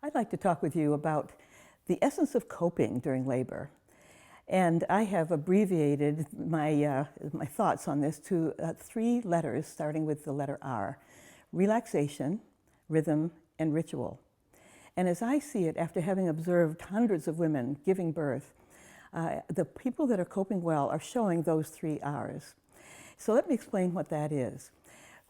I'd like to talk with you about the essence of coping during labor. And I have abbreviated my thoughts on this to 3 letters starting with the letter R: relaxation, rhythm, and ritual. And as I see it, after having observed hundreds of women giving birth, the people that are coping well are showing those 3 R's. So let me explain what that is.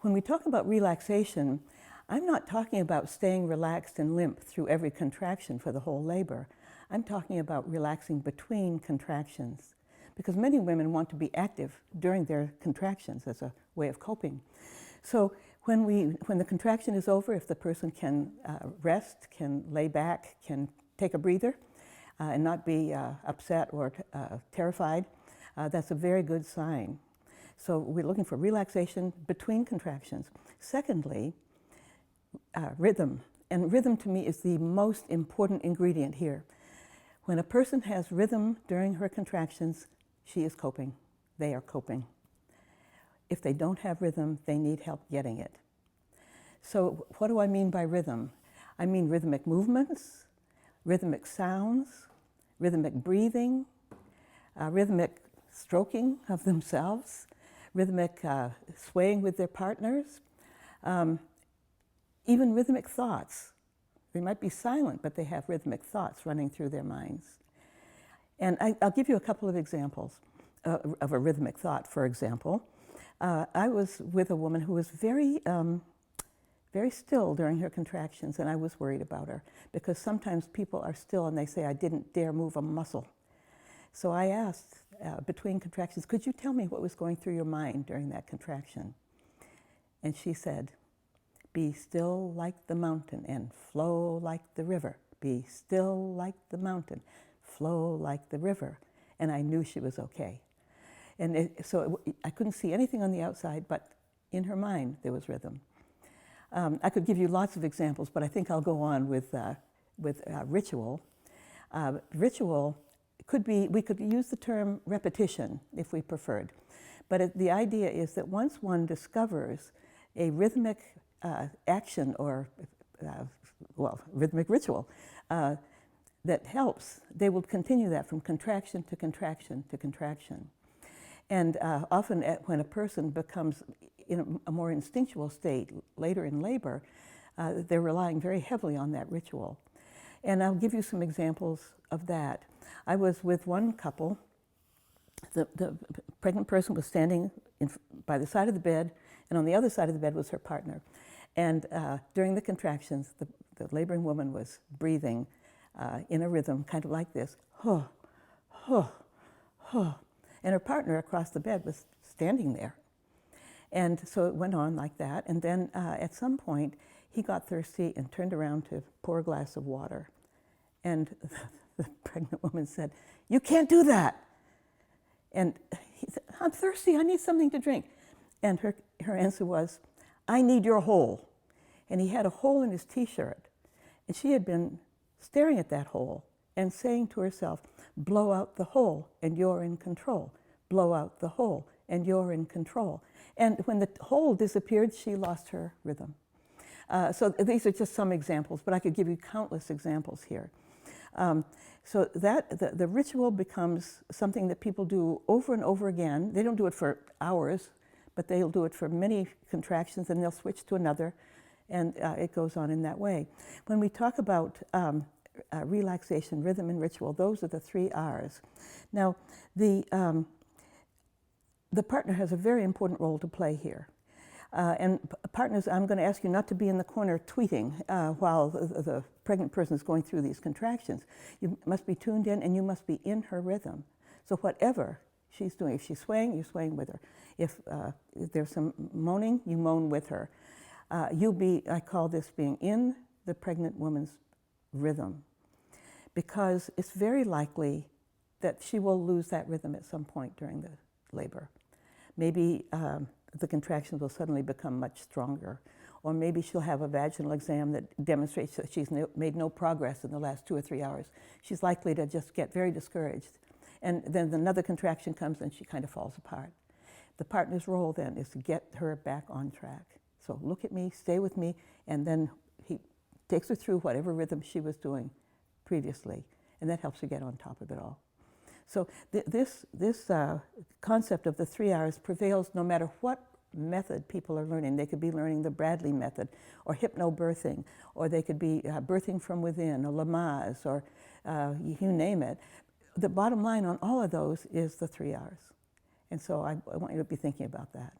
When we talk about relaxation, I'm not talking about staying relaxed and limp through every contraction for the whole labor. I'm talking about relaxing between contractions, because many women want to be active during their contractions as a way of coping. So when the contraction is over, if the person can rest, can lay back, can take a breather, and not be upset or terrified, that's a very good sign. So we're looking for relaxation between contractions. Secondly, rhythm. And rhythm to me is the most important ingredient here. When a person has rhythm during her contractions, she is coping. They are coping. If they don't have rhythm, they need help getting it. So what do I mean by rhythm? I mean rhythmic movements, rhythmic sounds, rhythmic breathing, rhythmic stroking of themselves, rhythmic swaying with their partners, even rhythmic thoughts. They might be silent, but they have rhythmic thoughts running through their minds. And I'll give you a couple of examples of a rhythmic thought. For example, I was with a woman who was very still during her contractions, and I was worried about her, because sometimes people are still and they say, "I didn't dare move a muscle." So I asked, between contractions, "Could you tell me what was going through your mind during that contraction?" And she said, "Be still like the mountain and flow like the river. Be still like the mountain, flow like the river." And I knew she was okay. And I couldn't see anything on the outside, but in her mind there was rhythm. I could give you lots of examples, but I think I'll go on with ritual. Ritual could be, we could use the term repetition if we preferred. But the idea is that once one discovers a rhythmic action or, rhythmic ritual that helps, they will continue that from contraction to contraction to contraction. And often when a person becomes in a more instinctual state later in labor, they're relying very heavily on that ritual. And I'll give you some examples of that. I was with one couple. The pregnant person was standing by the side of the bed, and on the other side of the bed was her partner. And during the contractions, the laboring woman was breathing in a rhythm, kind of like this, huh, huh, huh. And her partner across the bed was standing there. And so it went on like that. And then at some point, he got thirsty and turned around to pour a glass of water. And the pregnant woman said, "You can't do that." And he said, "I'm thirsty, I need something to drink." And her answer was, "I need your hole." And he had a hole in his t-shirt. And she had been staring at that hole and saying to herself, "Blow out the hole and you're in control. Blow out the hole and you're in control." And when the hole disappeared, she lost her rhythm. So these are just some examples, but I could give you countless examples here. So that the ritual becomes something that people do over and over again. They don't do it for hours, but they'll do it for many contractions, and they'll switch to another, and it goes on in that way. When we talk about relaxation, rhythm, and ritual, those are the 3 R's. Now, the partner has a very important role to play here. And partners, I'm going to ask you not to be in the corner tweeting while the pregnant person is going through these contractions. You must be tuned in, and you must be in her rhythm. So whatever she's doing, if she's swaying, you're swaying with her. If there's some moaning, you moan with her. I call this being in the pregnant woman's rhythm, because it's very likely that she will lose that rhythm at some point during the labor. Maybe the contractions will suddenly become much stronger, or maybe she'll have a vaginal exam that demonstrates that she's made no progress in the last 2 or 3 hours. She's likely to just get very discouraged, and then another contraction comes and she kind of falls apart. The partner's role then is to get her back on track. So look at me, stay with me, and then he takes her through whatever rhythm she was doing previously, and that helps her get on top of it all. So this concept of the 3 hours prevails no matter what method people are learning. They could be learning the Bradley method, or hypnobirthing, or they could be birthing from within, or Lamaze, or you name it. The bottom line on all of those is the 3 hours. And so I want you to be thinking about that.